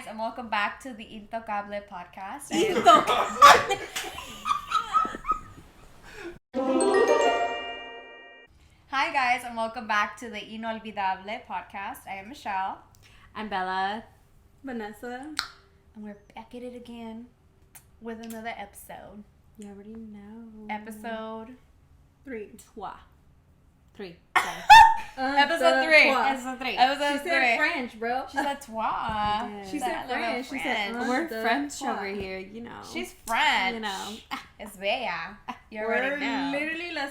guys, and welcome back to the Intocable podcast. Hi guys, and welcome back to the Inolvidable podcast. I am Michelle. I'm Bella. Vanessa. And we're back at it again with another episode. You already know. Episode 3. Three. Episode 3. Episode 3. Episode She 3. said French, bro. She said trois. Yeah. She said French. She said We're the French trois. over here, you know. She's French. You know. It's bella. You We're already know. literally las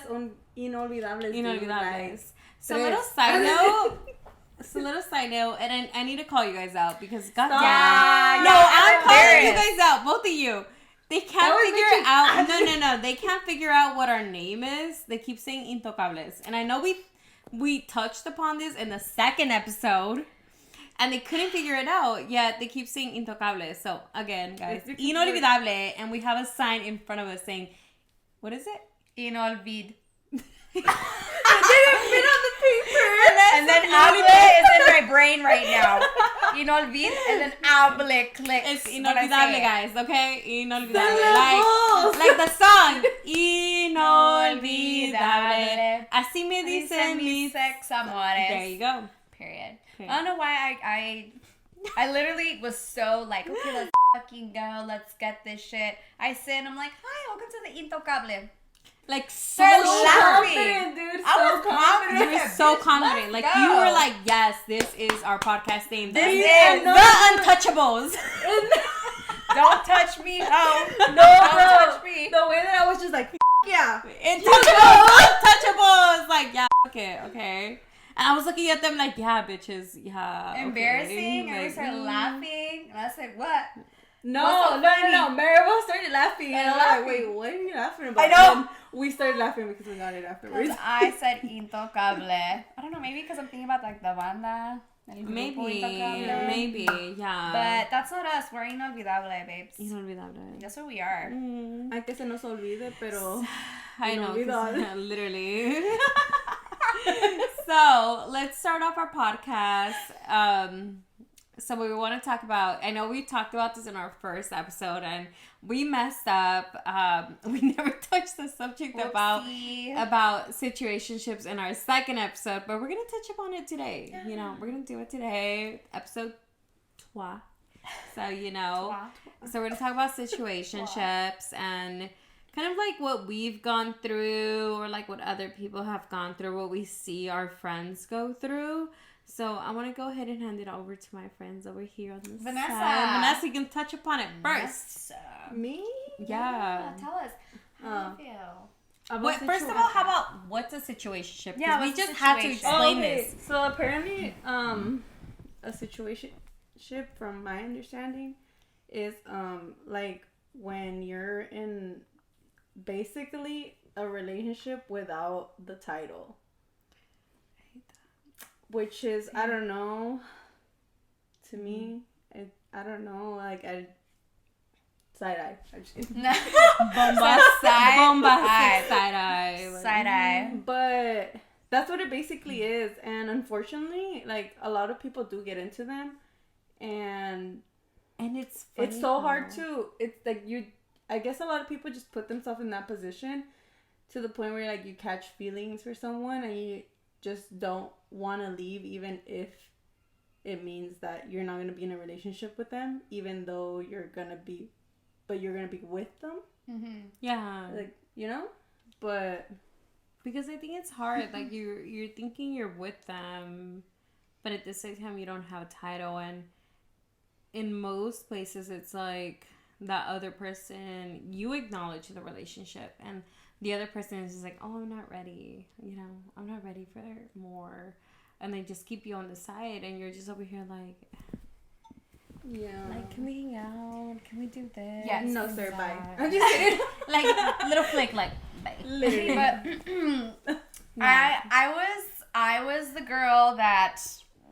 inolvidables. Inolvidables. So Tres. little side note. It's a little side note, and I need to call you guys out because God Stop. damn. No, I'm I'm calling you embarrassed. guys out, both of you. They can't figure out. No. They can't figure out what our name is. They keep saying Intocables, and I know we touched upon this in the second episode, and they couldn't figure it out. Yet they keep saying Intocables. So again, guys, Inolvidable, and we have a sign in front of us saying, what is it? Inolvid. It didn't fit on the paper. And then Able is in my brain right now. Inolvid, and then Able clicks. It's when I say Inolvidable, it. guys. Okay, Inolvidable. Syllables. Like the song. Inolvidable. Así me dicen mis. sex amores. There you go. Period. Okay. I don't know why I literally was so like, okay, let's fucking go. Let's get this shit. I sit and I'm like, hi, welcome to the Intocable. Like so They're sure. laughing. Dude. I was confident. You were so confident. Like you were like, yes, this is our podcast name. This is is the Untouchables. Don't touch me, oh. No, Don't bro. touch me. The way that I was just like, yeah. Untouchables. Like, yeah, okay. And I was looking at them like, yeah, bitches, yeah. Okay. Embarrassing. And we Like, started laughing. And I said, what? No. funny? Maribel started laughing. And I'm like, laughing. wait, what are you laughing about? I know. And then we started laughing because we got it afterwards. Because I said Intocable. I don't know, maybe because I'm thinking about like the banda. El grupo Maybe, Intocable. yeah. But that's not us. We're Inolvidable, babes. Inolvidable. That's what we are. Hay que se nos olvide, pero... I know, 'cause, Inolvidable. literally. So, let's start off our podcast. So we want to talk about, I know we talked about this in our first episode and we messed up. We never touched the subject about situationships in our second episode, but we're going to touch upon it today. Yeah. You know, we're going to do it today. Episode 2. So, you know, so we're going to talk about situationships and kind of like what we've gone through or like what other people have gone through, what we see our friends go through. So I want to go ahead and hand it over to my friends over here on this Vanessa. side. Vanessa, you can touch upon it first. Me? Yeah. Tell us. How do you feel? Wait, first of all, how about what's a situationship? Yeah, we what's a just had to situation? explain this. So apparently, a situationship, from my understanding, is like when you're in basically a relationship without the title. Which is, I don't know, to me, I don't know, like, side-eye. I'm just kidding. Bomba side Side-eye. Side eye. But that's what it basically is. And unfortunately, like, a lot of people do get into them. And it's funny it's so hard to, it's like I guess a lot of people just put themselves in that position to the point where, like, you catch feelings for someone and you just don't want to leave, even if it means that you're not going to be in a relationship with them, even though you're going to be with them. Mm-hmm. Yeah. Like, you know? But because I think it's hard. Like, you're thinking you're with them, but at the same time, you don't have a title. And in most places, it's like that other person, you acknowledge the relationship, and the other person is just like, oh, I'm not ready. You know, I'm not ready for more. And they just keep you on the side, and you're just over here like, yeah. like, can we hang out? Can we do this? Yes. No, sir, bye. That? I'm just kidding. Like, little flick, like, bye. Literally. But I was the girl that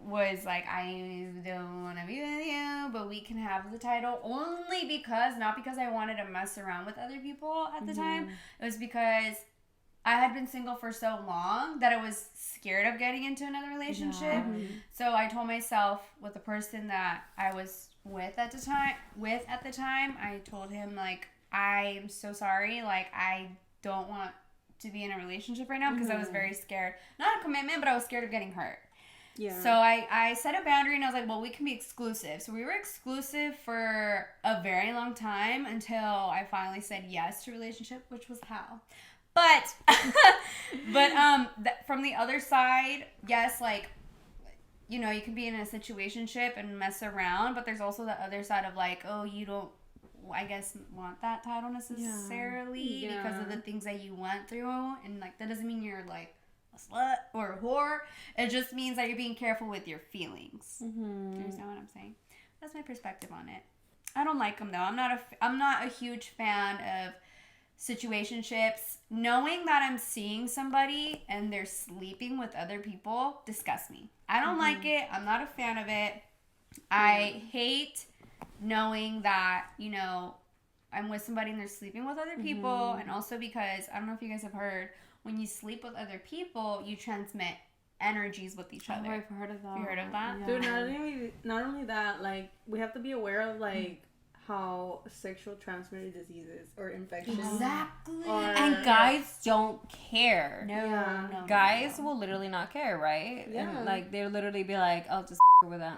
was like, I don't want to be with you, but we can have the title only because, not because I wanted to mess around with other people at the time. It was because I had been single for so long that I was scared of getting into another relationship. Yeah. So I told myself with the person that I was at the time, I told him, like, I'm so sorry. Like, I don't want to be in a relationship right now because I was very scared. Not a commitment, but I was scared of getting hurt. Yeah. So I set a boundary and I was like, well, we can be exclusive. So we were exclusive for a very long time until I finally said yes to a relationship, which was hell. But, from the other side, yes, like, you know, you can be in a situationship and mess around, but there's also the other side of like, oh, you don't, I guess, want that title necessarily because of the things that you went through. And, like, that doesn't mean you're, like, a slut or a whore. It just means that you're being careful with your feelings. Mm-hmm. You understand what I'm saying? That's my perspective on it. I don't like them, though. I'm not a huge fan of situationships. Knowing that I'm seeing somebody and they're sleeping with other people disgusts me. I don't like it. I'm not a fan of it. I hate knowing that, you know, I'm with somebody and they're sleeping with other people. And also because, I don't know if you guys have heard, when you sleep with other people, you transmit energies with each other. I've heard of that. Have you heard of that? Yeah. Dude, not only that, like, we have to be aware of, like, how sexual transmitted diseases or infections. Exactly. And guys don't care. No. Guys will literally not care, right? Yeah. And, like, they'll literally be like, I'll just with a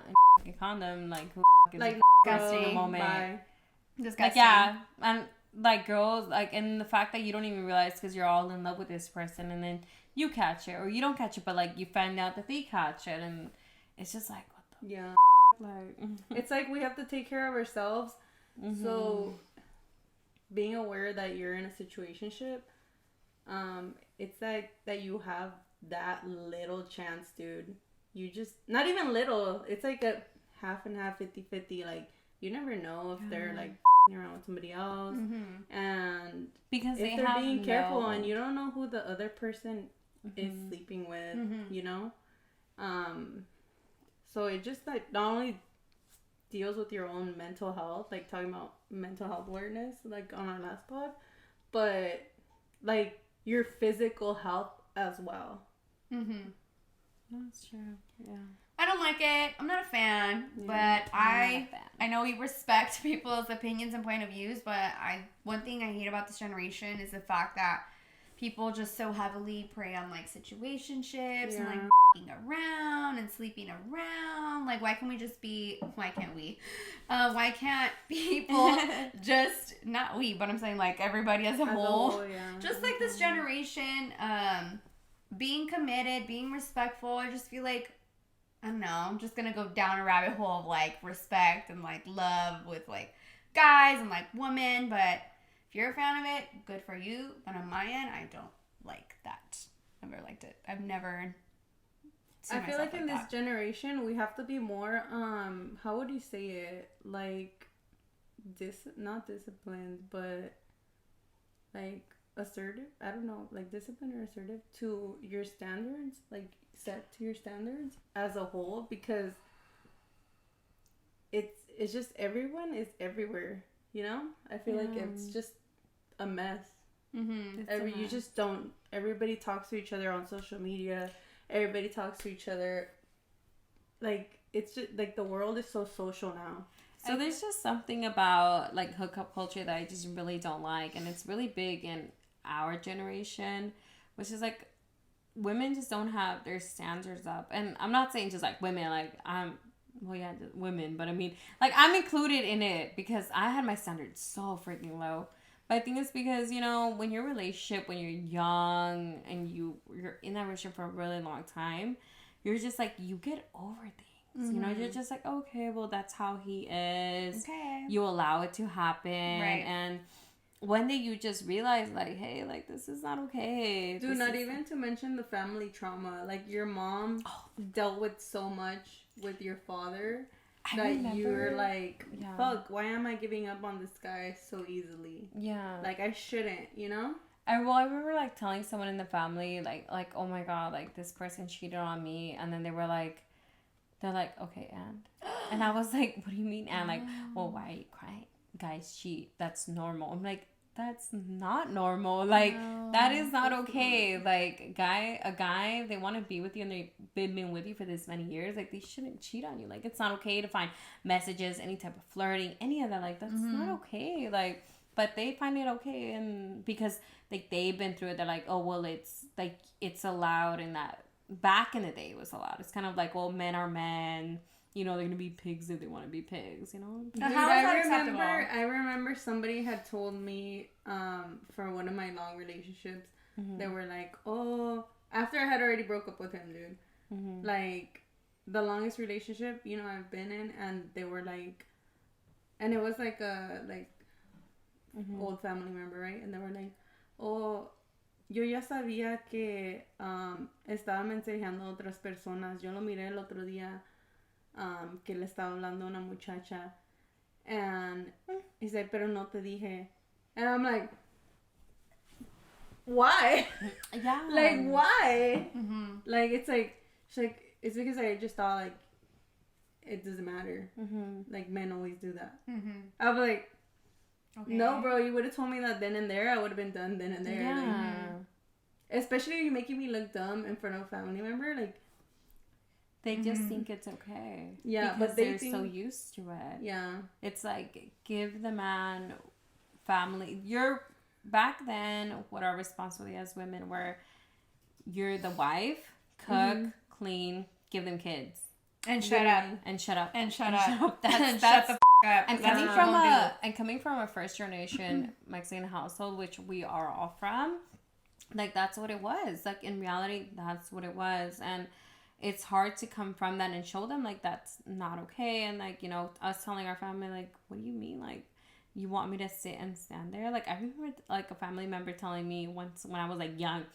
condom. Like, who is like, disgusting the moment? Bye. Disgusting. Like, yeah. And, like, girls, like, and the fact that you don't even realize because you're all in love with this person and then you catch it. Or you don't catch it, but, like, you find out that they catch it. And it's just like, what the like, it's like we have to take care of ourselves. So, being aware that you're in a situationship, it's like that you have that little chance, dude. You just, not even little, it's like a half and half, 50-50. Like, you never know if they're, like, around with somebody else. And because if they're being careful and you don't know who the other person is sleeping with, you know? So, it just, like, not only deals with your own mental health, like talking about mental health awareness, like on our last pod, but like your physical health as well. That's true. Yeah. I don't like it. I'm not a fan, but I know we respect people's opinions and point of views, but one thing I hate about this generation is the fact that people just so heavily prey on like situationships and like around and sleeping around. Like, why can't people just, not we, but I'm saying like everybody as a whole, just like this generation, being committed, being respectful. I just feel like, I don't know, I'm just gonna go down a rabbit hole of like respect and like love with like guys and like women, but if you're a fan of it, good for you. But on my end, I don't like that. Never liked it. I've never I feel like in this generation, we have to be more, how would you say it? Like, not disciplined, but like assertive. I don't know, like disciplined or assertive to your standards, like set to your standards as a whole, because it's just everyone is everywhere, you know? I feel like it's just a mess. You just don't. Everybody talks to each other on social media. Everybody talks to each other. Like, it's just like the world is so social now. So there's just something about like hookup culture that I just really don't like, and it's really big in our generation, which is like women just don't have their standards up. And I'm not saying just like women, like women, but I mean like I'm included in it because I had my standards so freaking low. But I think it's because, you know, when you're in a relationship, when you're young and you're in that relationship for a really long time, you're just like, you get over things. You know, you're just like, okay, well, that's how he is. Okay. You allow it to happen. Right. And one day you just realize, like, hey, like, this is not okay. Dude, not even to mention the family trauma. Like, your mom dealt with so much with your father. That you're like, fuck, why am I giving up on this guy so easily? Yeah. Like, I shouldn't, you know? I remember, like, telling someone in the family, like, oh my God, like, this person cheated on me. And then they're like, okay, and I was like, what do you mean, and? Like, well, why are you crying? Guys cheat. That's normal. I'm like, that's not normal. Like, No, that is not okay. Like, a guy, they want to be with you and they've been with you for this many years. Like, they shouldn't cheat on you. Like, it's not okay to find messages, any type of flirting, any of that. Like, that's not okay. Like, but they find it okay, and because like they've been through it, they're like, oh well, it's like it's allowed, and that back in the day it was allowed. It's kind of like, well, men are men, you know, they're gonna be pigs if they want to be pigs, you know. Dude, how is that acceptable? I remember somebody had told me for one of my long relationships, they were like, oh, after I had already broke up with him, dude, like the longest relationship, you know, I've been in, and they were like, and it was like a old family member, right? And they were like, oh, yo ya sabía que estaba mensajeando a otras personas. Yo lo miré el otro día que le estaba hablando a una muchacha. And he said, pero no te dije. And I'm like, why? Yeah. Like, why? Like, it's like, she's like, it's because I just thought, like, it doesn't matter. Like, men always do that. I was like, okay. No, bro, you would have told me that then and there. I would have been done then and there. Yeah. Like, especially if you're making me look dumb in front of a family member. Like, they just think it's okay. Yeah, because but they're so used to it. Yeah. It's like, give the man family. Back then, what our responsibility as women were, you're the wife, cook, clean, give them kids. And shut up. And shut up. And shut up. That's shut the up. And coming from a first generation Mexican household, which we are all from, like, that's what it was. Like, in reality, that's what it was. And it's hard to come from that and show them, like, that's not okay. And, like, you know, us telling our family, like, what do you mean? Like, you want me to sit and stand there? Like, I remember, like, a family member telling me once when I was, like, young.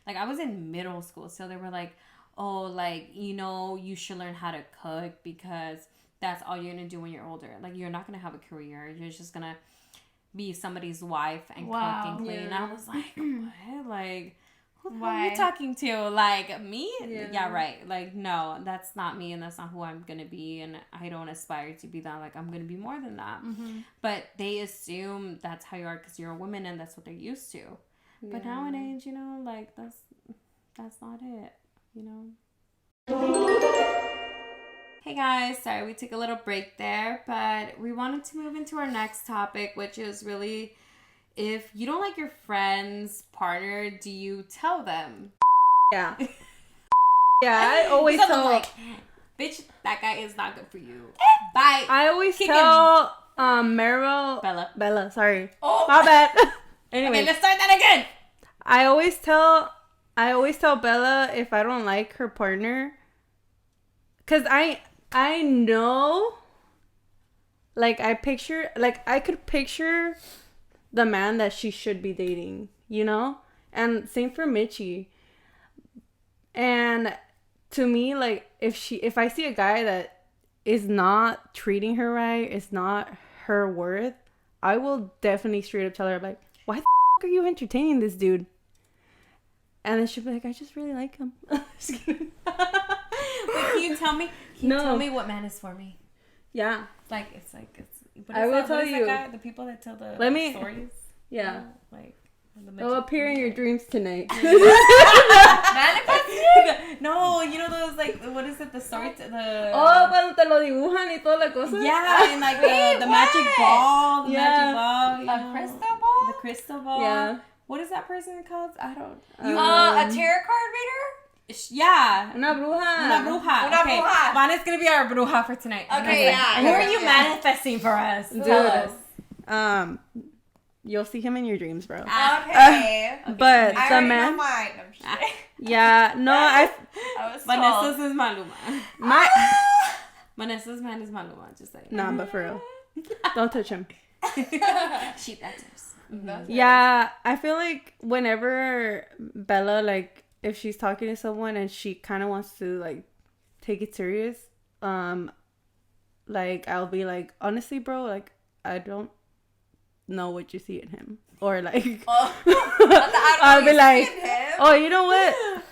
Like, I was in middle school. So they were like, oh, like, you know, you should learn how to cook because that's all you're going to do when you're older. Like, you're not going to have a career. You're just going to be somebody's wife and cook and clean. Yeah. And I was like, what? Like, who are you talking to? Like, me? Yeah, right. Like, no, that's not me and that's not who I'm going to be. And I don't aspire to be that. Like, I'm going to be more than that. But they assume that's how you are because you're a woman and that's what they're used to. Yeah. But nowadays, you know, like, that's not it. You know. Hey guys, sorry we took a little break there, but we wanted to move into our next topic, which is really, if you don't like your friend's partner, do you tell them? Yeah. Yeah, I always tell, like, bitch, that guy is not good for you. Bye. I always tell Maribel, Bella, sorry. Oh, my bad. Anyway, okay, let's start that again. I always tell Bella if I don't like her partner, cause I know, like, I could picture the man that she should be dating, you know, and same for Mitchie. And to me, like, if I see a guy that is not treating her right, it's not her worth, I will definitely straight up tell her, like, why the f*** are you entertaining this dude? And then she'll be like, I just really like him. Just kidding. Wait, can you tell me? Tell me what man is for me? Yeah. Like, I will tell you. The people that tell the stories? Yeah. Like, they'll appear in your dreams tonight. No, you know those, like, what is it? The story? Cuando te lo dibujan y toda la cosa. Yeah, and like the magic ball. The magic ball. A crystal ball? The crystal ball. Yeah. What is that person called? I don't. A tarot card reader? Yeah. Una bruja. Una bruja. Okay. Vanessa's gonna be our bruja for tonight. Okay, yeah. Who are you manifesting for us? Tell us. You'll see him in your dreams, bro. Okay. But I the man. Yeah. No, I was Vanessa's is Maluma. Vanessa's man is Maluma. Just like. Nah, but for real, don't touch him. She that's. Yeah, I feel like whenever Bella, like, if she's talking to someone and she kind of wants to, like, take it serious, like, I'll be like, honestly, bro, like, I don't know what you see in him. Or, like, I'll be like, oh, you know what?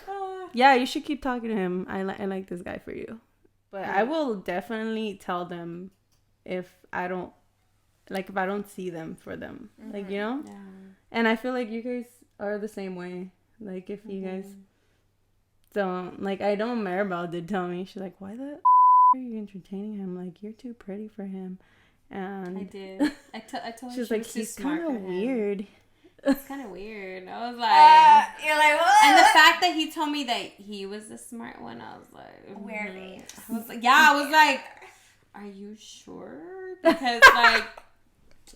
Yeah, you should keep talking to him. I like this guy for you. But I will definitely tell them if I don't see them for them. Like, you know? Yeah. And I feel like you guys are the same way. Like, if you guys don't, like, I know Maribel did tell me, she's like, why the are you entertaining him? Like, you're too pretty for him. And I did. I told her she's like, he's kind of weird. It's kind of weird. I was like, you're like, what? And the fact that he told me that he was the smart one, I was like, weirdly. I was like, yeah, I was like, are you sure? Because like,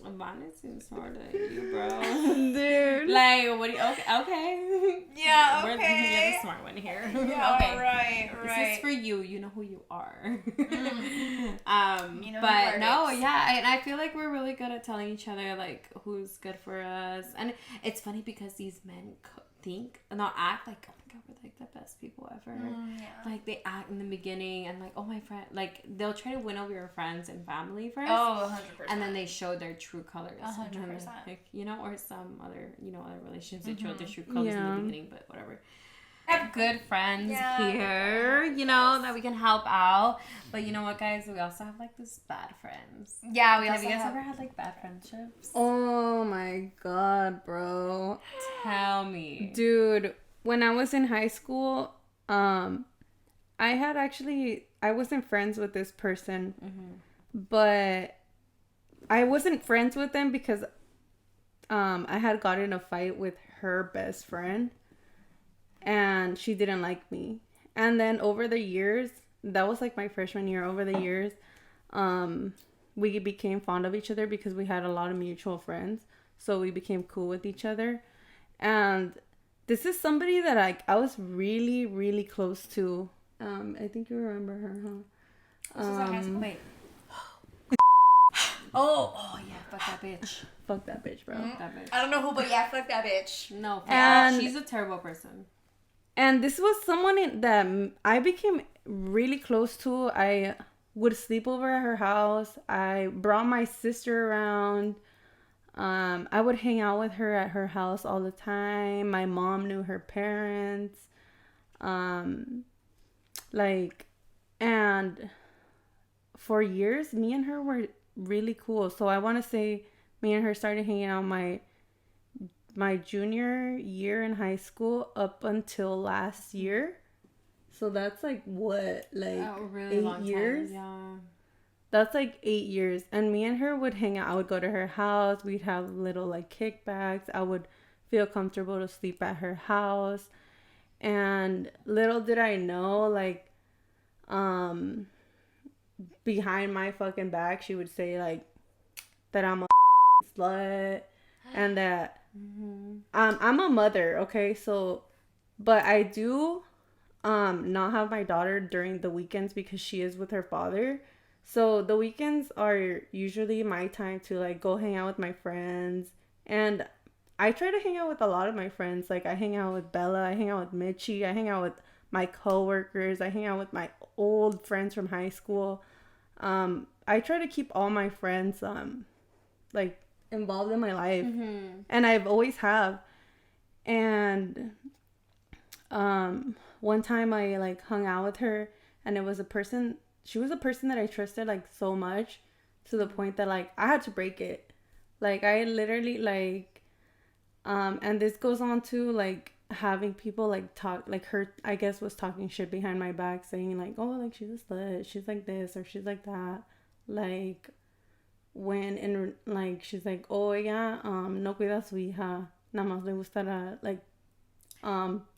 Vanessa seems smarter than you, bro. Dude. Like, what do you, okay. Yeah, You're okay. the smart one here. Yeah, Okay. right. This is for you. You know who you are. You know but who no, works. yeah, and I feel like we're really good at telling each other like who's good for us, and it's funny because these men act like, oh my god, we're like the best people ever. Yeah. Like they act in the beginning and like, oh my friend, like they'll try to win over your friends and family first. Oh, 100%. And then they show their true colors. 100%. Like, you know, or some other, other relationships, they show their true colors in the beginning, but whatever. I have good friends here, that we can help out. But you know what, guys? We also have, like, these bad friends. Yeah, we have also you guys have... ever had, like, bad friendships? Oh, my God, bro. Tell me. Dude, when I was in high school, I wasn't friends with this person. But I wasn't friends with them because I had gotten in a fight with her best friend. And she didn't like me. And then over the years, that was like my freshman year, over the years, we became fond of each other because we had a lot of mutual friends. So we became cool with each other. And this is somebody that I was really, really close to. I think you remember her, huh? This is in high school. Wait. Oh yeah, fuck that bitch. Fuck that bitch, bro. Fuck that bitch. I don't know who, but yeah, fuck that bitch. No, And she's a terrible person. And this was someone that I became really close to. I would sleep over at her house. I brought my sister around. I would hang out with her at her house all the time. My mom knew her parents. And for years, me and her were really cool. So I want to say me and her started hanging out my junior year in high school up until last year. So that's like what, like really 8 long years? time. Yeah. That's like 8 years. And me and her would hang out. I would go to her house. We'd have little like kickbacks. I would feel comfortable to sleep at her house. And little did I know, like, behind my fucking back, she would say like that I'm a slut and that I'm a mother, okay? So, but I do not have my daughter during the weekends because she is with her father. So the weekends are usually my time to like go hang out with my friends. And I try to hang out with a lot of my friends. Like I hang out with Bella, I hang out with Mitchie, I hang out with my coworkers, I hang out with my old friends from high school. I try to keep all my friends like involved in my life. And I've always have. And one time I like hung out with her, and she was a person that I trusted like so much, to the point that like I had to break it. Like I literally like and this goes on to like having people like talk, like her, I guess, was talking shit behind my back, saying like, oh, like she's a slut, she's like this or she's like that. Like when in like she's like, oh yeah, no cuida su hija, nada más le gusta like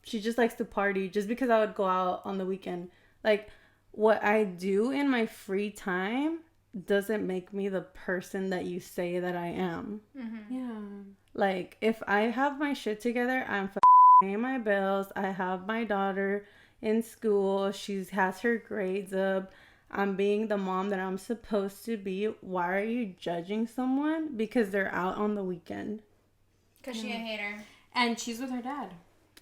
she just likes to party, just because I would go out on the weekend. Like what I do in my free time doesn't make me the person that you say that I am. Yeah. Like if I have my shit together, I'm paying my bills, I have my daughter in school, she has her grades up, I'm being the mom that I'm supposed to be. Why are you judging someone because they're out on the weekend? Because she a hater. And she's with her dad.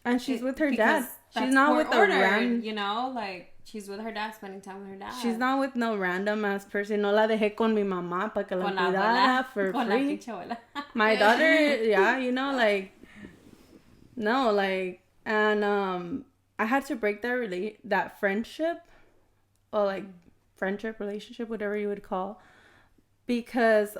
And she's with her dad. She's not with order, a random, like she's with her dad, spending time with her dad. She's not with no random ass person. No la dejé con mi mamá para que la cuidara for free. My daughter, yeah, like, no, like, and I had to break that friendship, or like friendship, relationship, whatever you would call, because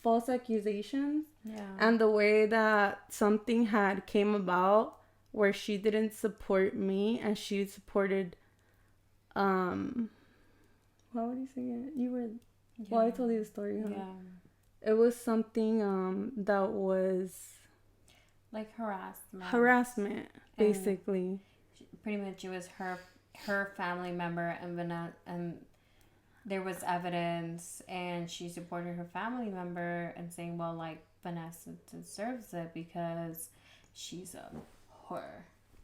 false accusations. Yeah. And the way that something had came about where she didn't support me and she supported, what would you say it? You were, well, I told you the story, huh? Yeah. It was something, that was... Like harassment. Harassment, basically. Pretty much it was her family member and there was evidence and she supported her family member and saying, well, like, Vanessa deserves it because she's a whore.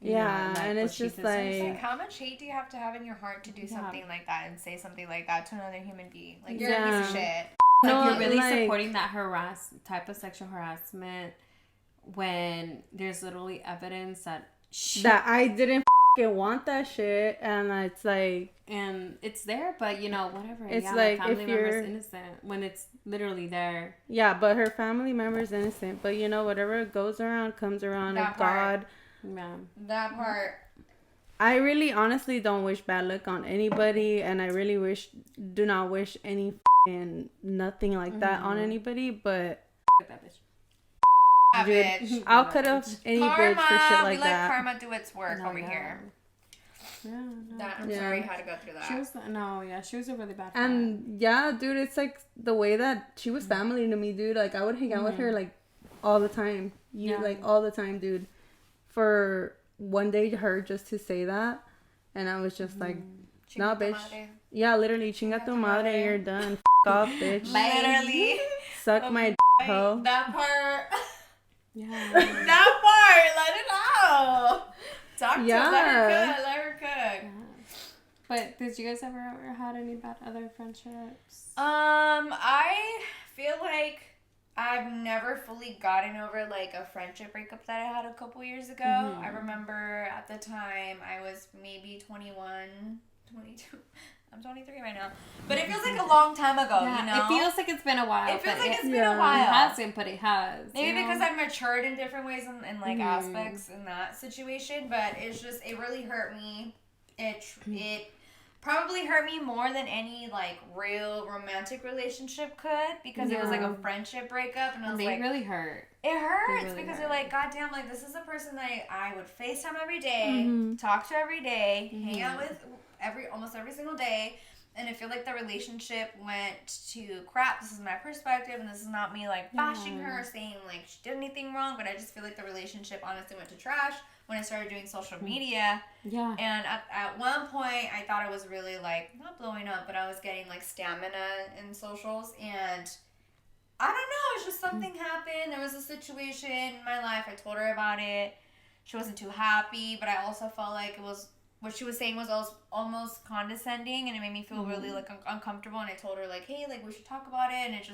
Yeah, like, and it's just like... How much hate do you have to have in your heart to do something like that and say something like that to another human being? Like, you're a piece of shit. Like, no, you're really supporting that type of sexual harassment when there's literally evidence that I didn't want that shit, and it's like... And it's there, but, whatever. It's like, family if you're... member's innocent when it's literally there. Yeah, but her family member's innocent. But, whatever goes around comes around. That part. God... Yeah. That part. I really honestly don't wish bad luck on anybody, and I really do not wish any nothing like that on anybody, but... that bitch. Dude, I'll cut off any bridge for shit like that. We let karma do its work over here. Yeah, no. I'm sorry I had to go through that. She was a really bad friend. And yeah, dude, it's like the way that she was family to me, dude. Like, I would hang out with her like all the time. Like all the time, dude. For one day, her just to say that, and I was just like, nah, bitch. Madre. Yeah, literally, chinga tu madre, you're done. F off, bitch. Literally. Suck my hoe. That part. Yeah. That part. Let it out. Talk to her. Let her cook. Yeah. But did you guys ever had any bad other friendships? I feel like I've never fully gotten over like a friendship breakup that I had a couple years ago. I remember at the time I was maybe 21, 22. I'm 23 right now. But it feels like a long time ago, It feels like it's been a while. It feels like it's been a while. It hasn't, but it has. Maybe because I've matured in different ways in like aspects in that situation. But it's just, it really hurt me. It probably hurt me more than any like real romantic relationship could, because it was like a friendship breakup, and I was like, really hurt. It hurts because you're like, God damn, like this is a person that I would FaceTime every day, talk to every day, hang out with almost every single day, and I feel like the relationship went to crap. This is my perspective, and this is not me like bashing her or saying like she did anything wrong, but I just feel like the relationship honestly went to trash when I started doing social media. Yeah. And at one point, I thought I was really like, not blowing up, but I was getting like stamina in socials, and I don't know, it's just something happened. There was a situation in my life. I told her about it. She wasn't too happy, but I also felt like it was, what she was saying was almost condescending, and it made me feel really like uncomfortable. And I told her like, hey, like we should talk about it, and it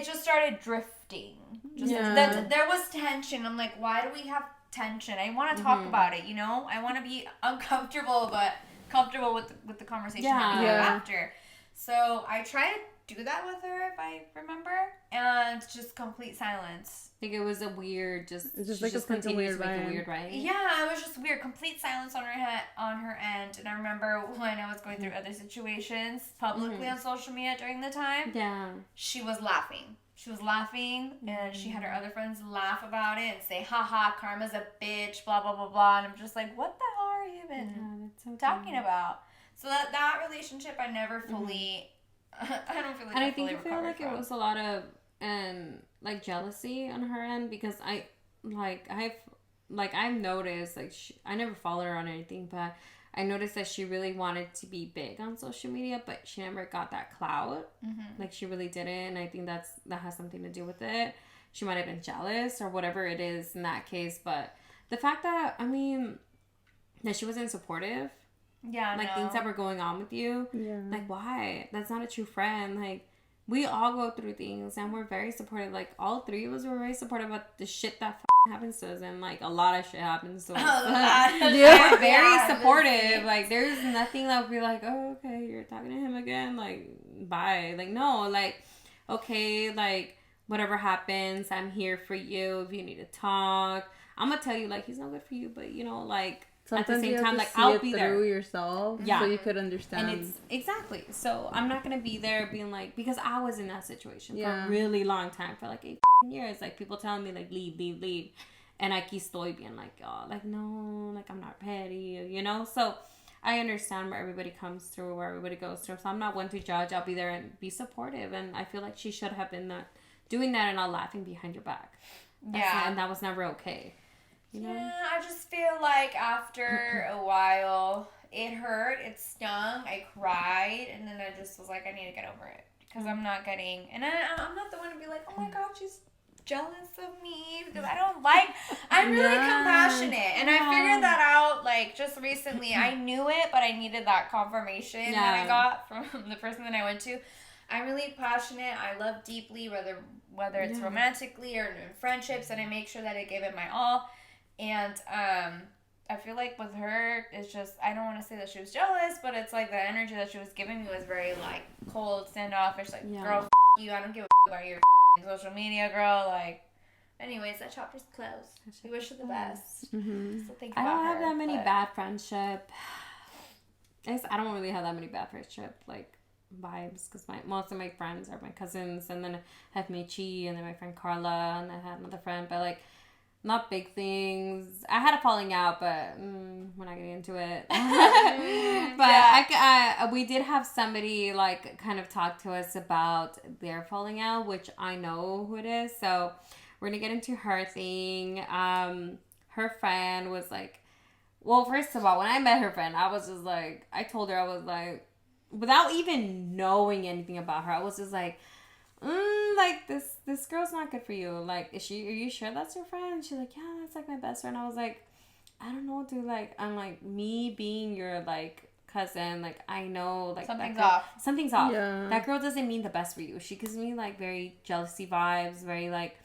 just started drifting. There was tension. I'm like, why do we have tension? I want to talk about it, I want to be uncomfortable but comfortable with the conversation that we have after. So I tried to do that with her, if I remember, and just complete silence. I think it was a weird, just like a weird right? Yeah, it was just weird. Complete silence on her end. And I remember when I was going through other situations publicly on social media during the time. Yeah. She was laughing. And she had her other friends laugh about it and say, haha, Karma's a bitch, blah, blah, blah, blah. And I'm just like, what the hell are you even talking about? So that relationship, I never fully, I don't feel like I fully recovered from. And I think you feel like it was a lot of, like, jealousy on her end, because I've noticed, like, I never followed her on anything, but I noticed that she really wanted to be big on social media, but she never got that clout. Like, she really didn't, and I think that has something to do with it. She might have been jealous or whatever it is in that case, but the fact that, that she wasn't supportive, things that were going on with you, like, why? That's not a true friend. Like, we all go through things, and we're very supportive. Like, all three of us were very supportive about the shit that happens to us, and like a lot of shit happens to us. We're very supportive. Like, there's nothing that would be like, oh, okay, you're talking to him again, like, bye. Like, no, like, okay, like, whatever happens, I'm here for you if you need to talk. I'm gonna tell you, like, he's not good for you, but like, Sometimes at the you same have time, to like, see I'll it be through there. yourself, Yeah. so you could understand. And it's exactly. So I'm not gonna be there being like, because I was in that situation for Yeah. a really long time, for like 8 years. Like people telling me like leave, and I keep estoy being like, oh, like no, like I'm not ready, you know. So I understand where everybody comes through, where everybody goes through. So I'm not one to judge. I'll be there and be supportive. And I feel like she should have been doing that and not laughing behind your back. And that was never okay. You know? Yeah, I just feel like after a while, it hurt, it stung, I cried, and then I just was like, I need to get over it. Because I'm not getting, and I'm not the one to be like, oh my God, she's jealous of me, because I'm really compassionate, and I figured that out, like, just recently. I knew it, but I needed that confirmation that I got from the person that I went to. I'm really passionate. I love deeply, whether it's romantically or in friendships, and I make sure that I give it my all. And I feel like with her, it's just, I don't want to say that she was jealous, but it's like the energy that she was giving me was very like cold, standoffish, like, girl, you, I don't give a about your social media, girl. Like, anyways, that chapter's closed. We wish her the best. Mm-hmm. So think I about don't have her, that many bad friendship. I don't really have that many bad friendship like vibes, because most of my friends are my cousins, and then I have Michi, and then my friend Carla, and I had another friend, but like not big things. I had a falling out, but we're not getting into it. But we did have somebody like kind of talk to us about their falling out, which I know who it is. So we're gonna get into her thing. Her friend was like, well, first of all, when I met her friend, I was just like, I told her, I was like, without even knowing anything about her, I was just like, like this girl's not good for you. Like, are you sure that's your friend? She's like, yeah, that's like my best friend. I was like, I don't know, dude. Like, I'm like, me being your like cousin, like, I know like something's off. Yeah. That girl doesn't mean the best for you. She gives me like very jealousy vibes, very like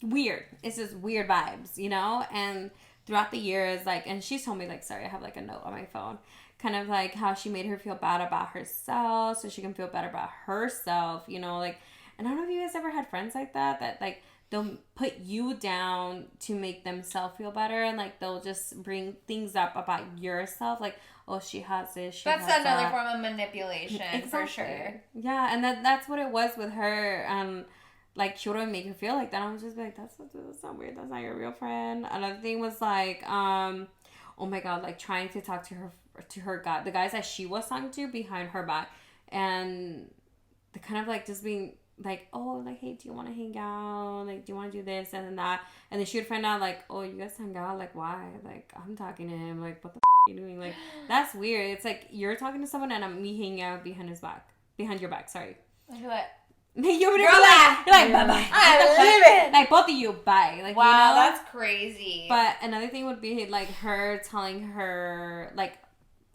weird. It's just weird vibes, you know. And throughout the years, like, and she's told me like, sorry, I have like a note on my phone, kind of like how she made her feel bad about herself so she can feel better about herself, you know, like. And I don't know if you guys ever had friends like that like they'll put you down to make themselves feel better, and like they'll just bring things up about yourself, like, oh, she has this, that's another form of manipulation. Exactly. For sure. Yeah, and that's what it was with her. Like, she wouldn't make her feel like that. I was just like, that's not weird, that's not your real friend. Another thing was like, oh my God, like trying to talk to her guy, the guys that she was talking to behind her back, and the kind of like just being like, oh, like, hey, do you want to hang out? Like, do you want to do this and then that? And then she would find out like, oh, you guys hang out? Like, why? Like, I'm talking to him. Like, what the are you doing? Like, that's weird. It's like you're talking to someone and I'm me hanging out behind your back. Sorry. You're like, you're like, bye-bye. I live it. Like, both of you, bye. Like, wow, you know? that's crazy. But another thing would be like her telling her, like,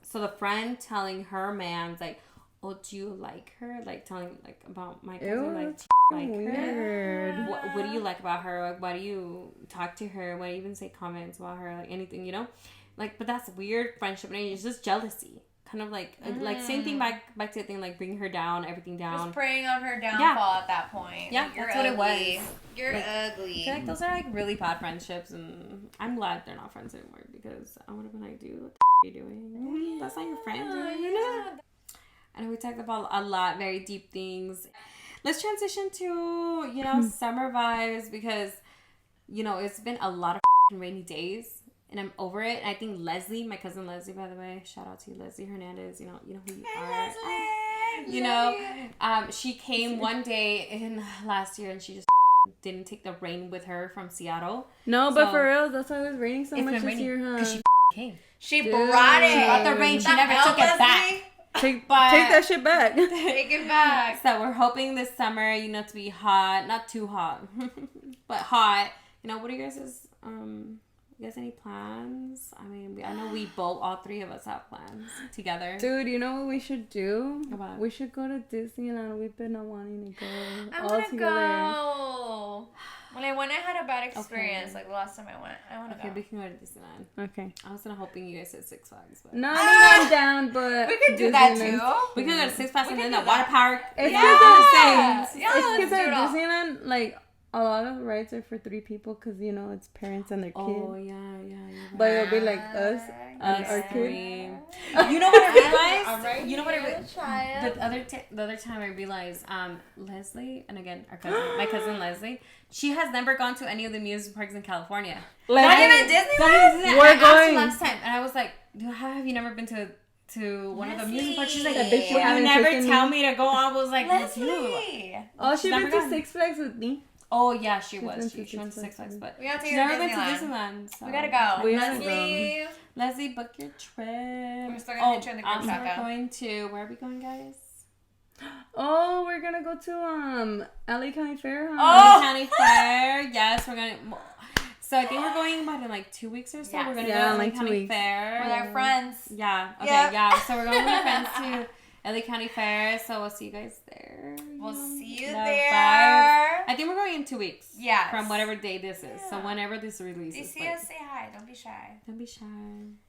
so the friend telling her man, like, oh, do you like her? Like, telling like about my cousin, like, do you like weird. her? What do you like about her? Like, why do you talk to her? Why do you even say comments about her? Like, anything, you know? Like, but that's weird friendship, and it's just jealousy. Kind of like like same thing back to the thing, like bringing her down, everything down. Just preying on her downfall at that point. Yeah, like, that's ugly. What it was. You're like, ugly. I feel like those are like really bad friendships, and I'm glad they're not friends anymore, because I would have been like, dude, what the are you doing? That's not your friend, you know? And we talked about a lot, very deep things. Let's transition to, you know, summer vibes, because, you know, it's been a lot of rainy days. And I'm over it. And I think Leslie, my cousin Leslie, by the way, shout out to you, Leslie Hernandez. You know who you are. Leslie, you know, she came one day in last year, and she just didn't take the rain with her from Seattle. No, but for real, that's why it was raining so much this year, huh? Because she came. She brought it. She brought the rain. She never took it back. Take that shit back. Take it back. So we're hoping this summer, you know, to be hot, not too hot, but hot. You know, what are you guys' you guys any plans? I mean, I know we both, all three of us have plans together. Dude, you know what we should do? What? We should go to Disneyland. We've been wanting to go I want to go. When I went, I had a bad experience. Like the last time I went, I want to go. Okay, we can go to Disneyland. Okay. I was hoping you guys said Six Flags, but no, I'm down. But we could do that too. We can go to Six Flags and then the water park. It's yeah. because Yeah, it's because at Disneyland, like, a lot of rides are for 3 people because, you know, it's parents and their kids. Oh, yeah. But it'll be like us and our three. kids. You know what I realized? You know what I realized? The other time I realized, Leslie, and again, my cousin Leslie, she has never gone to any of the amusement parks in California. Not even Disneyland? We're going. Last time, and I was like, how have you never been to one of the amusement parks? She's like, bitch, you haven't never taken tell me. me to go. I was like, Leslie. Oh, she went never to gone. Six Flags with me. Oh yeah, she She's was. been to She went to Six Six Flags, but We gotta take she's her never to been to Disneyland. Disneyland. So. We gotta go. We Leslie. Leslie, book your trip. We're still gonna meet you in the group also chat, we're though. going to, where are we going, guys? Oh, we're gonna go to LA County Fair. Huh? Oh! County Fair. Yes, we're gonna. So I think we're going about in like 2 weeks or so. Yes. We're gonna Yeah, go to LA like 2 County weeks. Fair With our friends. Yeah. Okay. Yep. Yeah. So we're going with our friends to LA County Fair. So we'll see you guys there. We'll see you The there. vibes. I think we're going in 2 weeks. Yes. From whatever day this is. So Yeah. whenever this releases. If you see us, say hi. Don't be shy. Don't be shy.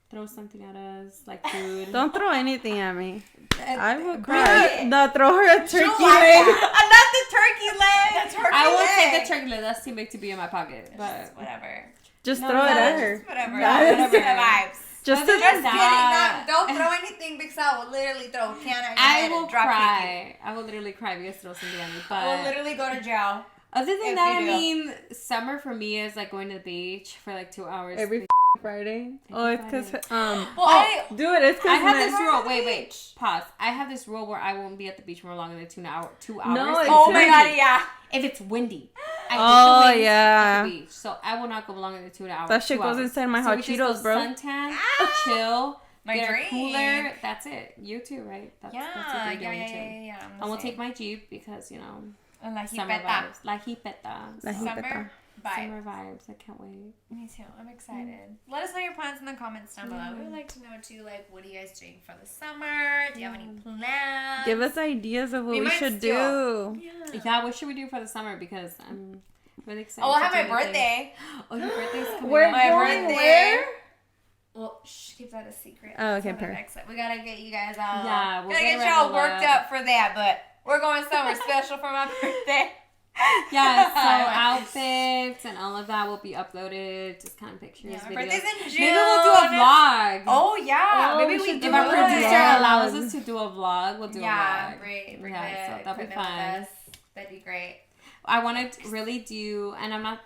Throw something at us, like food. Don't throw anything at me. I will Bring cry. it. No, throw her a turkey Not leg. the turkey leg. The turkey I will leg. take the turkey leg. That's too big to be in my pocket. But Whatever. Just No, throw it no, at Just her. whatever. Yeah, Whatever. The whatever. vibes. Just Other to than Just that- kidding. Don't throw anything because I will literally throw a can at your I head will and drop kick cry. I will literally cry if you guys throw something at me. you. But We'll literally go to jail. other than if that, I you do. mean, summer for me is like going to the beach for like 2 hours. every Friday. Oh, it's because Well, dude, it's because I have this rule. Wait. Pause. I have this rule where I won't be at the beach more longer than 2 hours. No, it's oh my windy. god, yeah. If it's windy. I hate Oh, the winds yeah. at the beach. So I will not go longer than 2 hours. That shit 2 goes hours. inside my So hot we just Cheetos, go bro. Suntan, chill, My get dream. a cooler. That's it. You too, right? That's what Yeah. you're doing too. I'm And we'll take my Jeep because, you know, And la summer jipeta. vibes. La jipeta. La So, jipeta. Summer vibe. Summer vibes. I can't wait. Me too. I'm excited. Let us know your plans in the comments down below. We would like to know too, like, what are you guys doing for the summer? Do you have any plans? Give us ideas of what We we might should steal. do. Yeah, what should we do for the summer? Because I'm really excited. Oh, I'll to have do my anything. birthday. Oh, your birthday's coming We're up. My going birthday. where? Well, keep that a secret. Oh, okay, Till the perfect. next- We gotta get you guys all. Yeah, we'll gotta get get y'all Rebel worked up. up for that. But we're going somewhere special for my birthday. Yeah, so outfits and all of that will be uploaded. Just kind of pictures, Yeah, my videos. birthday's in June. Maybe we'll do a vlog. Oh yeah, Oh, maybe we we should do If our it. producer Yeah. allows us to do a vlog, we'll do a Yeah, vlog. bring Yeah, the so that'll be equipment fun. with us. That'd be great. I want to really do, and I'm not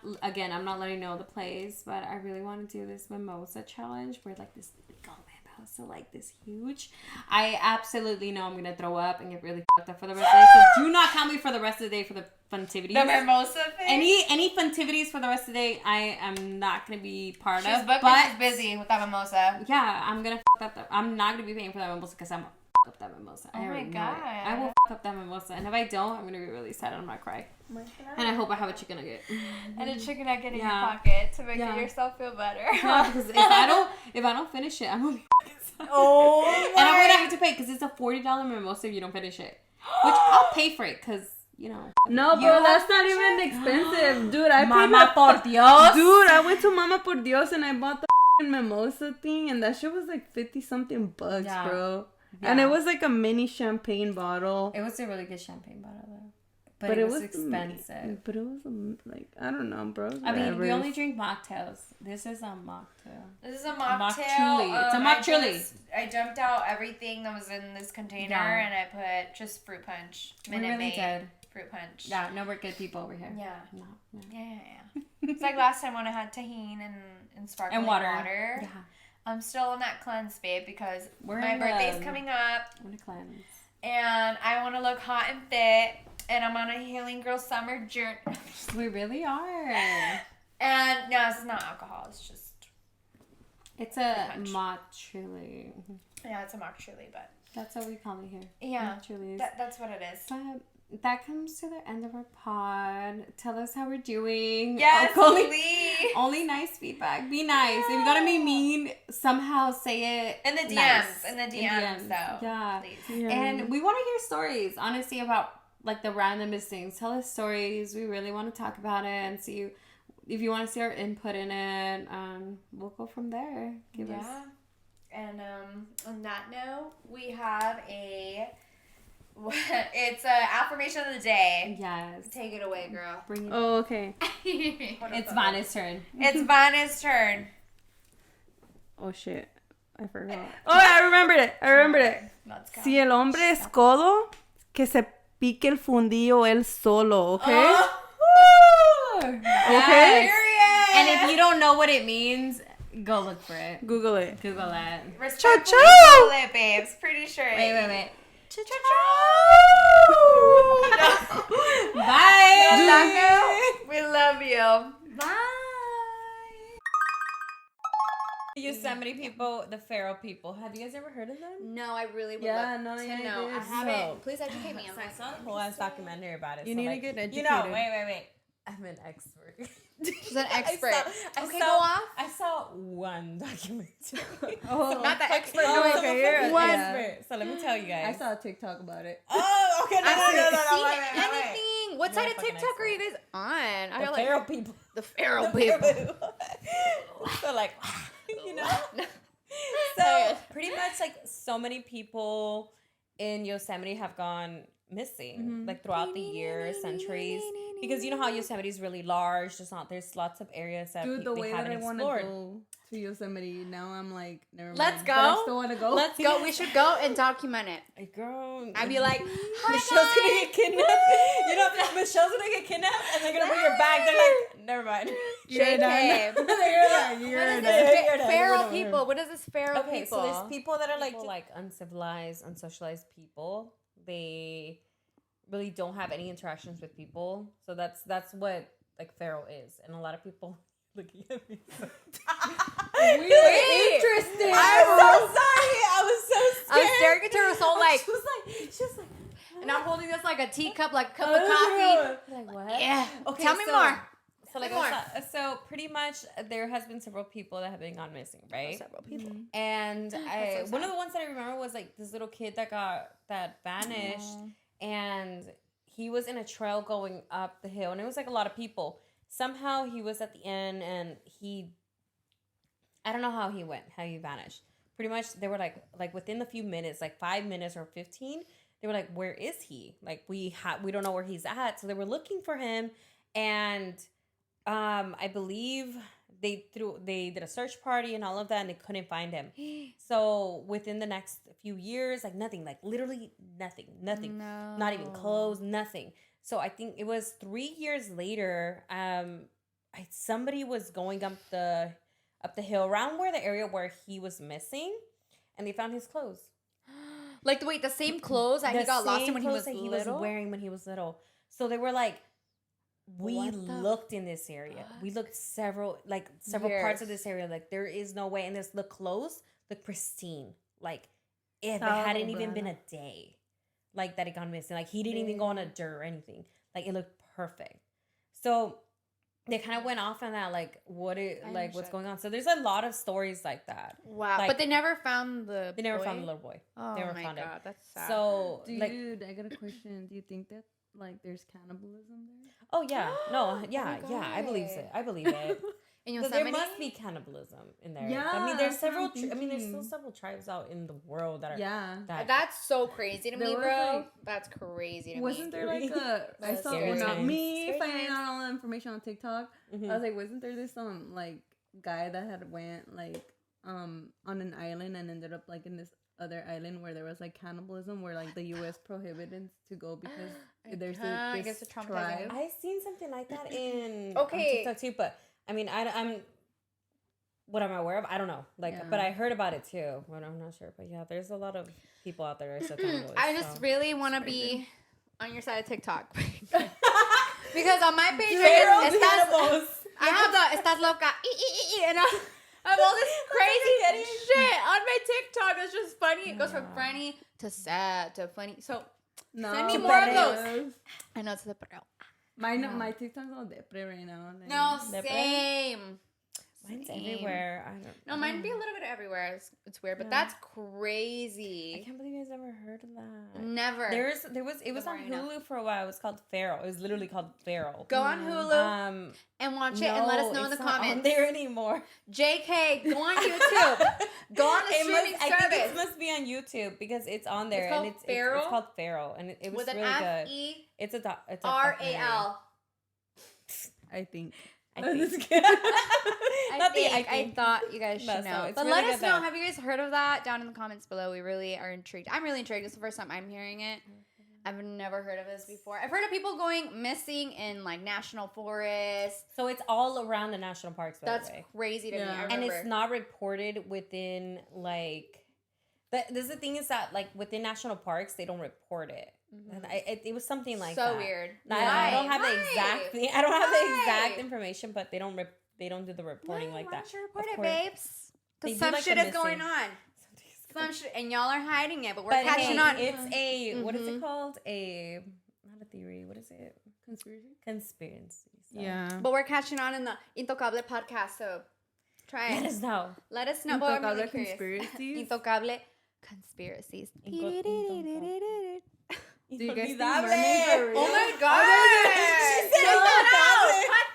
letting you know the place, but I really want to do this mimosa challenge where like this big old mimosa, like this huge. I absolutely know I'm going to throw up and get really fucked up for the rest of the day. So do not count me for the rest of the day for the funtivities. The mimosa thing. Any funtivities for the rest of the day, I am not going to be part She's of. booked But and she's busy with that mimosa. yeah, I'm going to fuck up I'm not going to be paying for that mimosa because I'm up that mimosa. Oh I my already know God. it. I will fuck up that mimosa, and if I don't, I'm gonna be really sad and I'm gonna cry. And I hope I have a chicken nugget. And a chicken nugget in your Yeah. pocket to make Yeah. yourself feel better. Yeah, because if I don't finish it, I'm gonna be sad. Oh, And I'm gonna have to pay because it's a $40 mimosa if you don't finish it, which I'll pay for it because you know. No, You bro, that's want not even expensive. Dude, I paid Mama like por Dios. Dude, I went to Mama por Dios and I bought the mimosa thing and that shit was like 50 something bucks, Yeah. bro. And Yeah. it was like a mini champagne bottle. It was a really good champagne bottle though, But it was expensive. But it was like, I don't know, bro. I mean, we whatever. only drink mocktails. This is a mocktail. This is a mock mocktail. truly. It's a mock truly. I dumped out everything that was in this container Yeah. and I put just fruit punch. We Minute really Maid did. fruit punch. Yeah, no, we're good people over here. Yeah. No. Yeah. It's like last time when I had tahini and sparkling And water. water. Yeah. I'm still on that cleanse, babe, because We're my in birthday's the- coming up I'm gonna cleanse. and I want to look hot and fit. And I'm on a Healing Girl summer journey. We really are. And no, this is not alcohol. It's just, It's a Punch. mock truly. yeah, it's a mock truly, but That's what we call it here. yeah, Mock trulies. that's what it is. But that comes to the end of our pod. Tell us how we're doing. Yes, only, please. only nice feedback. Be nice. If you're gonna be mean, somehow say it In the DMs. nice. In the DMs, though. Yeah. Please. Yeah. And we want to hear stories, honestly, about like the randomest things. Tell us stories. We really want to talk about it and see if you want to see our input in it. We'll go from there. Give us. And on that note, we have It's an affirmation of the day. Yes. Take it away, girl. Bring it. Oh, okay. It's Vanessa's turn. It's Vanessa's turn. Oh, shit. I forgot. Oh, I remembered it. Let's go. Si el hombre es codo, que se pique el fundillo él solo, okay? Okay. Period. And if you don't know what it means, go look for it. Google it. Google that. Respectfully Choo-choo. Google it, babes. Pretty sure. Wait. Choo-choo. Bye. We love you. Bye. Yosemite people, the feral people. Have you guys ever heard of them? No, I really would Yeah, love no, to yeah, I know. did. I haven't. So- Please educate me. I saw a whole ass documentary about it. You so need to like, get educated. You know, wait. I'm an expert. She's an expert. I Okay, saw, go off. I saw one documentary. Oh, Not the expert. Oh, No, okay, you're an one expert. expert. So let me tell you guys. I saw a TikTok about it. Oh, okay. I haven't seen wait. anything. What side of fucking TikTok are you guys on? I The feel feral people. the feral The people. people. So like, you know. So pretty much like so many people in Yosemite have gone missing like throughout the years, centuries, because you know how Yosemite is really large. There's lots of areas that Dude, the they way that haven't I want to explored. go to Yosemite, now I'm like, never mind. Let's But I go. still want to go. Let's go. We should go and document it. Like, girl, I'd be like, hi Michelle's gonna get guys. kidnapped. You know, Michelle's gonna get kidnapped, and they're gonna bring her back. They're like, never mind. You're JK. done. What You're is done. this You're done. feral You're done. people? What is this feral Okay, people? so there's people that are like uncivilized, unsocialized people. They really don't have any interactions with people. So that's what like feral is, and a lot of people looking at me. Interesting. I'm so sorry. I was so scared. I was staring at her so like, She was like, and I'm holding this like a teacup, like a cup of coffee. like what? Yeah. Okay, Tell me so- more. So like, More. so pretty much there has been several people that have been gone missing, right? Several people. And That's so one sad. of the ones that I remember was like this little kid that vanished, and he was in a trail going up the hill, and it was like a lot of people. Somehow he was at the end, and I don't know how he vanished. Pretty much they were like within a few minutes, like 5 minutes or 15, they were like, where is he? Like we don't know where he's at, so they were looking for him, and I believe they did a search party and all of that, and they couldn't find him. So within the next few years, like nothing, like literally nothing, No. not even clothes, nothing. So I think it was 3 years later. Somebody was going up the hill around where the area where he was missing, and they found his clothes. Like the same clothes that he got lost in when he was that little. he was wearing when he was little. So they were like, we What the looked in this area. We looked several parts of this area. Like there is no way. And the clothes look pristine. Like if it hadn't even been a day, like that it gone missing. Like he didn't even go on a dirt or anything. Like it looked perfect. So they kind of went off on that, like what's going on. So there's a lot of stories like that. Wow. Like, but they never found the They never boy? found the little boy. Oh They never my found god, it. that's sad. So like, Dude, I got a question. Do you think that like there's cannibalism there? oh yeah, no, yeah, my yeah, I believe God. it. I believe it. in So there Yosemite, must be cannibalism in there. Yeah, I mean, there's that's what several. I'm I mean, there's still thinking. several tribes out in the world that are. Yeah. that's so crazy to There me, was, bro. like- that's crazy to Wasn't me. there like a? I That's saw scary not times. me Scary finding times. out all the information on TikTok. Mhm. I was like, wasn't there this like guy that had went like on an island and ended up like in this other island where there was like cannibalism, where like the U.S. prohibited to go because there's I guess this it's traumatizing. tribe. I've seen something like that on Okay. TikTok too, but I mean, I'm. What I'm aware of, I don't know. Like, Yeah. but I heard about it too, but I'm not sure. But yeah, there's a lot of people out there. So I just really want to be on your side of TikTok because on my page Feral estás, I have the estás loca and I have all this crazy shit on my TikTok. It's just funny. It goes from funny to sad to funny. So No, send me but more of it those. is. I know it's the perreo. My TikTok's all depre right now. Like, No, Depre? same. Mine's everywhere. I don't. No, mine'd be a little bit everywhere. It's weird, but that's crazy. I can't believe you guys never heard of that. Never. It was on Hulu for a while. It was called Feral. It was literally called Feral. Go on Hulu and watch it and let us know in the comments. Not on there anymore. JK, go on YouTube. Go on the streaming service. I think it must be on YouTube because it's on there. It's called Feral, and it was really good. It's a R-A-L. I think. I thought you guys should know. But really let us know. Have you guys heard of that? Down in the comments below. We really are intrigued. I'm really intrigued. It's the first time I'm hearing it. I've never heard of this before. I've heard of people going missing in like national forests. So it's all around the national parks, by That's the way. crazy to me. And it's not reported within like... This the thing is that like within national parks, they don't report it. Mm-hmm. It was something like that. So weird. I don't have the exact thing. I don't have the exact information, but they don't do the reporting like that. Why don't you report it, babes? Because some shit is going on. Some shit, and y'all are hiding it, but we're catching on. It's a what is it called? Not a theory. What is it? Conspiracy. So. Yeah. But we're catching on in the Intocable podcast, so try it. Let us know. Intocable I'm really conspiracies. Intocable conspiracies. Do you guys think Oh my god! She said that out.